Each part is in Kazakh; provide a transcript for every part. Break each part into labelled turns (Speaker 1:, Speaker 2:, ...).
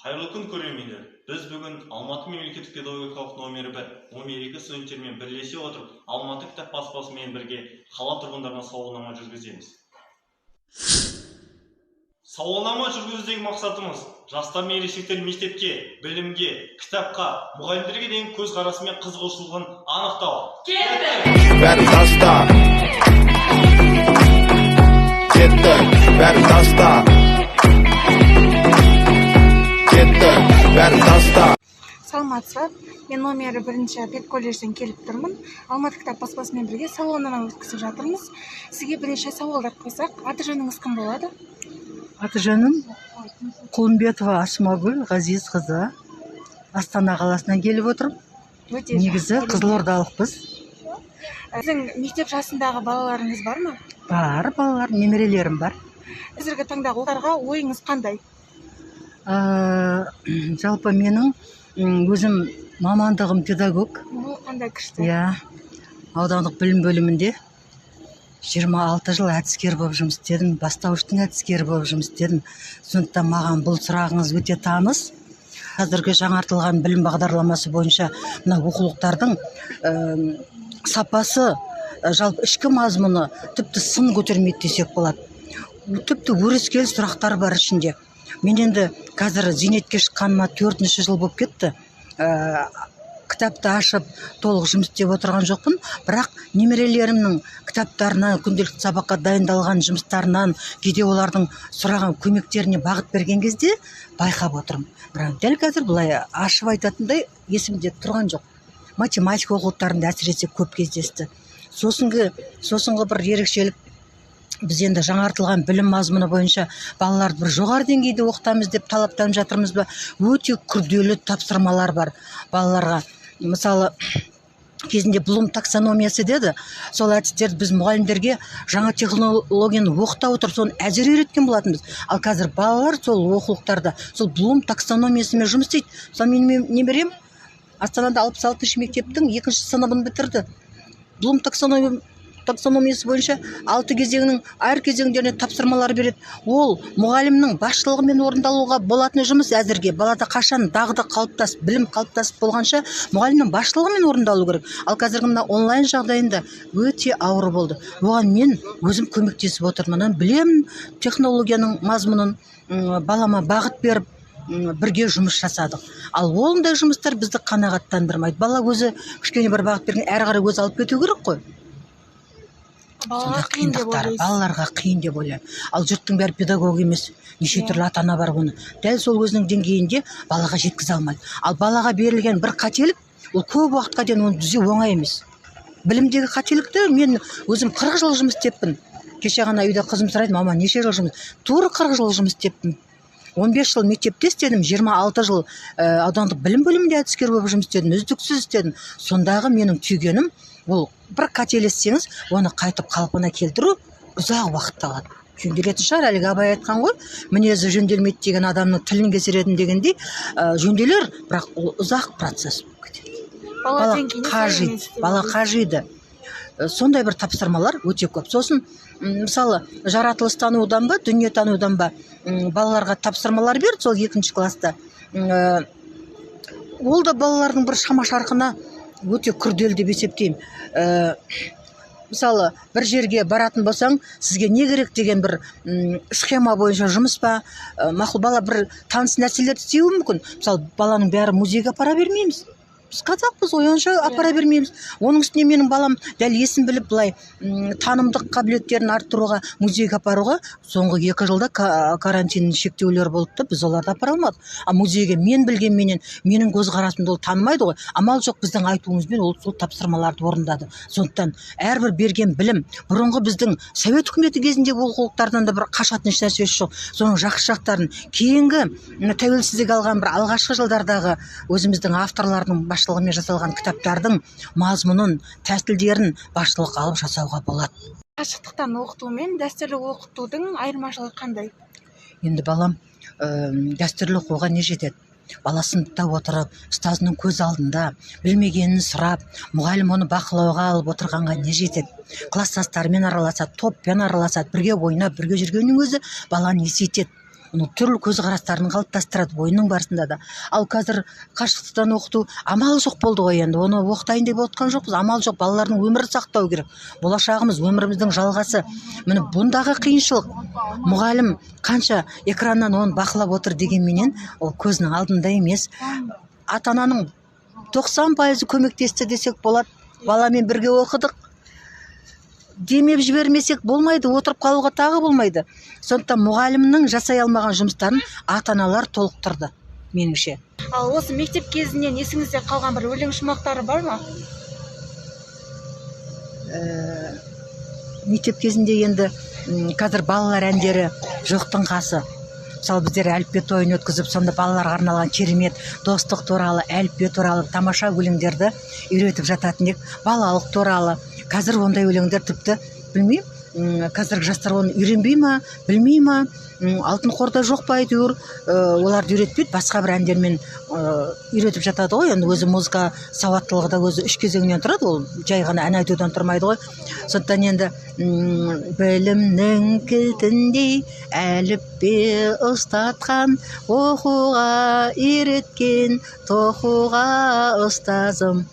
Speaker 1: Қайырлы күн көрермендер. Біз бүгін Алматы мемлекеттік педагогикалық номері 1, номер 2 студенттермен бірлесе отырып, Алматы кітап баспасымен бірге қала тұрғындарына сауалнама жүргіземіз. Сауалнама жүргізудегі мақсатымыз жастар мен ересектер мектепке, білімге, кітапқа, мұғалімдерге деген көзқарасы мен қызығушылығын анықтау.
Speaker 2: Бәрін таста. Кетті, бәрін таста.
Speaker 3: Саламатсыздар, мен номері 1 педколледжден келіп тұрмын. Алматы кітап баспасымен бірге сауалнама өткізіп жатырмыз. Сізге бірнеше сауалдар қойсақ, аты-жөніңіз кім болады?
Speaker 4: Аты-жөнім Құлымбетова Асмагүл Ғазизқызы. Астана қаласынан келіп отырмын. Негізі қызылордалықпыз.
Speaker 3: Сіздің мектеп жасындағы балаларыңыз бар ма?
Speaker 4: Бар, балалар, немерелерім бар.
Speaker 3: Қазіргі таңдағы оларға ойыңыз қандай?
Speaker 4: Жалпы менің өзім мамандығым педагог.
Speaker 3: Қандай күшті?
Speaker 4: Иә, аудандық білім бөлімінде 26 жыл әдіскер болып жұмыс істедім, бастауыштың әдіскері болып жұмыс істедім. Сондықтан маған бұл сұрағыңыз өте таныс. Қазіргі жаңартылған білім бағдарламасы бойынша мына оқулықтардың сапасы, жалпы ішкі мазмұны тіпті сын көтермейді десек болады. Тіпті өрескел сұрақтар бар ішінде. Мен енді қазір зейнетке шыққаныма 4-ші жыл болып кетті. Кітапты ашып толық жұмыс істеп отырған жоқпын, бірақ немерелерімнің кітаптарына, күнделікті сабаққа дайындалған жұмыстарынан, кейде олардың сұраған көмектеріне бағыт берген кезде байқап отырмын. Бірақ дәл қазір бұлай ашып айтатындай есімде тұрған жоқ. Математика оқулықтарында әсіресе көп кездесті. Сосынғы бір ерекшелік, біз енді жаңартылған білім мазмұны бойынша балаларды бір жоғары деңгейде оқытамыз деп талаптанып жатырмыз ба? Өте күрделі тапсырмалар бар балаларға. Мысалы, кезінде Блум таксономиясы деді. Сол әдістерді біз мұғалімдерге жаңа технологияны оқыта отырып, соны әзір үйреткен болатынбыз. Ал қазір балалар сол оқулықтарда сол Блум таксономиясымен жұмыс істейді. Мысалы, менің немерем Астанада 66-шы мектептің 2-ші сыныбын бітірді. Блум таксономиясы бойынша 6 кезеңнің әр кезеңдеріне тапсырмалар береді. Ол мұғалімнің басшылығымен орындалуға болатын жұмыс әзірге. Балада қашан дағды қалыптасып, білім қалыптасып болғанша мұғалімнің басшылығымен орындалу керек. Ал қазіргі мына онлайн жағдайында өте ауыр болды. Оған мен өзім көмектесіп отырмын. Білемін технологияның мазмұнын, балама бағыт беріп, бірге жұмыс жасадық. Ал ондай жұмыстар бізді қанағаттандырмайды. Бала өзі кішкене бір бағыт берген, әрі қарай өзі алып кету керек қой. Балаларға қиын деп ойлаймын. Ал жұрттың бәрі педагог емес, неше түрлі ата-ана бар оны. Дәл сол өзінің деңгейінде балаға жеткізе алмайды. Ал балаға берілген бір қателік, ол көп уақытқа дейін оны түзеу оңай емес. Білімдегі қателікті мен өзім 40 жыл жұмыс істеппін. Кеше ғана үйде қызым сұрайды, мама, неше жыл жұмыс? Тура 40 жыл жұмыс істеппін. 15 жыл мектепте істедім, 26 жыл аудандық білім бөлімінде әдіскер болып жұмыс істедім, үздіксіз істедім. Сондағы менің түйгенім, ол бір қателессеңіз, оны қайтып қалпына келтіру ұзақ уақытты алады. Жөнделетін шығар, әлгі Абай айтқан ғой, мінезі жөнделмейді деген адамның тілін кесеретін дегендей, жөнделер, бірақ ол ұзақ процесс болып кетеді. Бала қажиды. Сондай бір тапсырмалар өте көп. Сосын, мысалы, жаратылыстанудан ба, дүниетанудан ба балаларға тапсырмалар берді, сол 2-ші класста. Ол да балалардың бір шама-шарқына өте күрделі деп есептеймін. Мысалы, бір жерге баратын болсаң, сізге не керек деген бір схема бойынша жұмыс па, мақұл бала бір таныс нәрселерді істеуі мүмкін. Мысалы, баланың бәрі музейге апара бермейміз. Біз қазақпыз, ойынша апара бермейміз. Оның үстіне менің балам дәл есін біліп былай танымдық қабілеттерін арттыруға, музейге апаруға соңғы 2 жылда карантин шектеулер болыпты, біз оларды апара алмадық. А музейге мен білгенменен менің көзқарасымды ол танымайды ғой. Амал жоқ, біздің айтуымызбен ол сол тапсырмаларды орындады. Сондықтан әрбір берген білім, бұрынғы біздің Совет үкіметі кезіндегі оқулықтардан да бір қашатын еш нәрсесі жоқ. Соның жақсы жақтарын кейінгі тәуелсіздік алған бір алғашқы жылдардағы өзіміздің авторлардың басшылығымен жасалған кітаптардың мазмұнын, тәсілдерін басшылық алып жасауға болады.
Speaker 3: Қашықтықтан оқыту мен дәстүрлі оқытудың айырмашылығы қандай?
Speaker 4: Енді балам дәстүрлі оқуға не жетеді? Бала сыныпта отырып, ұстазының көз алдында білмегенін сұрап, мұғалім оны бақылауға алып отырғанға не жетеді? Класстастарымен араласады, топпен араласады, бірге ойнап, бірге жүргеннің өзі баланы есейтеді. түрлі көзқарастарын қалыптастырады ойынның барысында да. Ал қазір қашықтықтан оқыту амал жоқ болды ғой енді. Оны оқытайын деп отқан жоқпыз. Амал жоқ, балалардың өмірін сақтау керек. Болашағымыз, өміріміздің жалғасы. Міне бұндағы қиыншылық. Мұғалім қанша экраннан оны бақылап отыр дегенменен ол көзінің алдында емес. Ата-ананың 90% көмектесті десек болады. Баламен бірге оқыдық. Демеп жібермесек болмайды, отырып қалуға тағы болмайды. Сондықтан мұғалімнің жасай алмаған жұмыстарын ата-аналар толықтырды, меніңше.
Speaker 3: Ал осы мектеп кезінен есіңізде қалған бір өлең шумақтары бар ма?
Speaker 4: Мектеп кезінде енді қазір балалар әндері жоқтың қасы. Мысалы біздер әліппе тойын өткізіп, сонда балаларға арналған керемет достық туралы, әліппе туралы тамаша өлеңдерді үйретіп жататын едік. Балалық туралы. Қазір ондай өлеңдер тіпті білмеймін. Қазіргі жастар оны үйренбей ма, білмей ма, алтын қорда жоқ па әйтеуір, оларды үйретпейді, басқа бір әндермен үйретіп жатады ғой. Енді өзі музыка сауаттылығы да өзі 3 кезеңнен тұрады, ол жай ғана ән айтудан тұрмайды ғой. Сондықтан енді білімнің кілтіндей әліппе ұстатқан, оқуға үйреткен тоқуға ұстазым.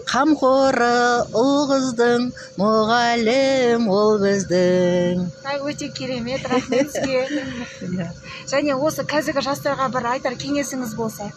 Speaker 4: Қамқоры ұл қыздың, мұғалім ол біздің.
Speaker 3: Өте керемет, рахмет сізге. Және осы қазіргі жастарға бір айтар кеңесіңіз болса?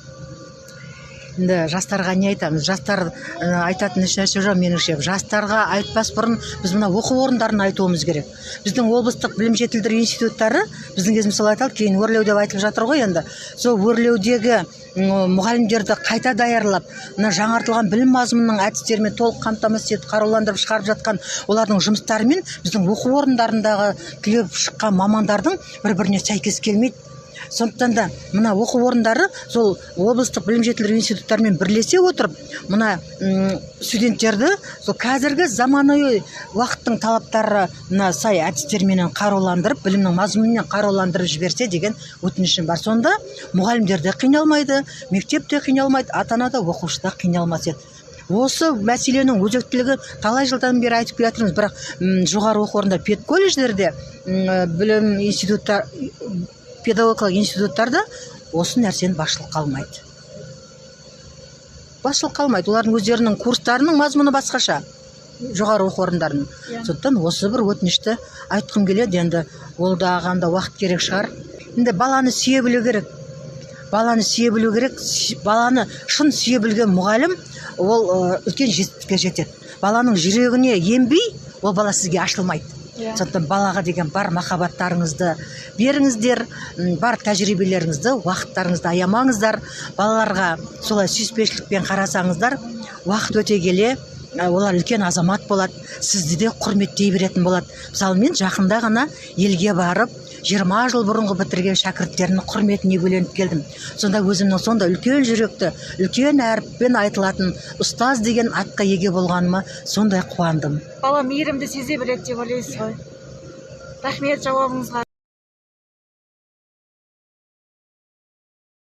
Speaker 4: Енді жастарға не айтамыз? Жастар айтатын ешнәрсе жоқ меніңше. Жастарға айтпас бұрын біз мына оқу орындарын айтуымыз керек. Біздің облыстық білім жетілдіру институттары, біздің кезіміз мысалы айтылып, кейін өрлеу деп айтылып жатыр ғой енді. Сол өрлеудегі мұғалімдерді қайта даярлап, мына жаңартылған білім мазмұнының әдістерімен толық қамтамасыз етіп, қаруландырып шығарып жатқан олардың жұмыстарымен біздің оқу орындарындағы түлеп шыққан мамандардың бір-біріне сәйкес келмейді. Сондықтан да мына оқу орындары сол облыстық білім жетілдіру институттарымен бірлесе отырып, мына студенттерді сол қазіргі заманауи уақыттың талаптарына сай әдістермен қаруландырып, білімнің мазмұнымен қаруландырып жіберсе деген өтінішім бар. Сонда мұғалімдер де қиналмайды, мектеп те қиналмайды, ата-ана да, оқушы да қиналмас еді. Осы мәселенің өзектілігі талай жылдан бері айтып келе жатырмыз, бірақ жоғары оқу орында, педколледждерде, білім институттар, педагогикалық институттарда осы нәрсені басшылық қалмайды. Басшылық қалмайды. Олардың өздерінің курстарының мазмұны басқаша, жоғары оқу орындарының. Сондықтан осы бір өтінішті айтқым келеді. Енді ол да ағанда уақыт керек шығар. Енді баланы сүйе білу керек. Баланы сүйе білу керек. Баланы шын сүйе білген мұғалім ол үлкен жетістікке жетеді. Баланың жүрегіне енбей, ол бала сізге ашылмайды. Сондықтан балаға деген бар махаббаттарыңызды беріңіздер, бар тәжірибелеріңізді, уақыттарыңызды аямаңыздар. Балаларға солай сүйіспеншілікпен қарасаңыздар, уақыт өте келе олар үлкен азамат болады, сізді де құрметтей беретін болады. Мысалы, мен жақында ғана елге барып, 20 жыл бұрынғы бітірген шәкірттерінің құрметіне бөленіп келдім. Сонда өзімнің сонда үлкен жүректі, үлкен әріппен айтылатын ұстаз деген атқа еге болғаныма сондай қуандым.
Speaker 3: Бала мейірімді сезе біледі деп ойлайсыз ғой. Рахмет жауабыңызға.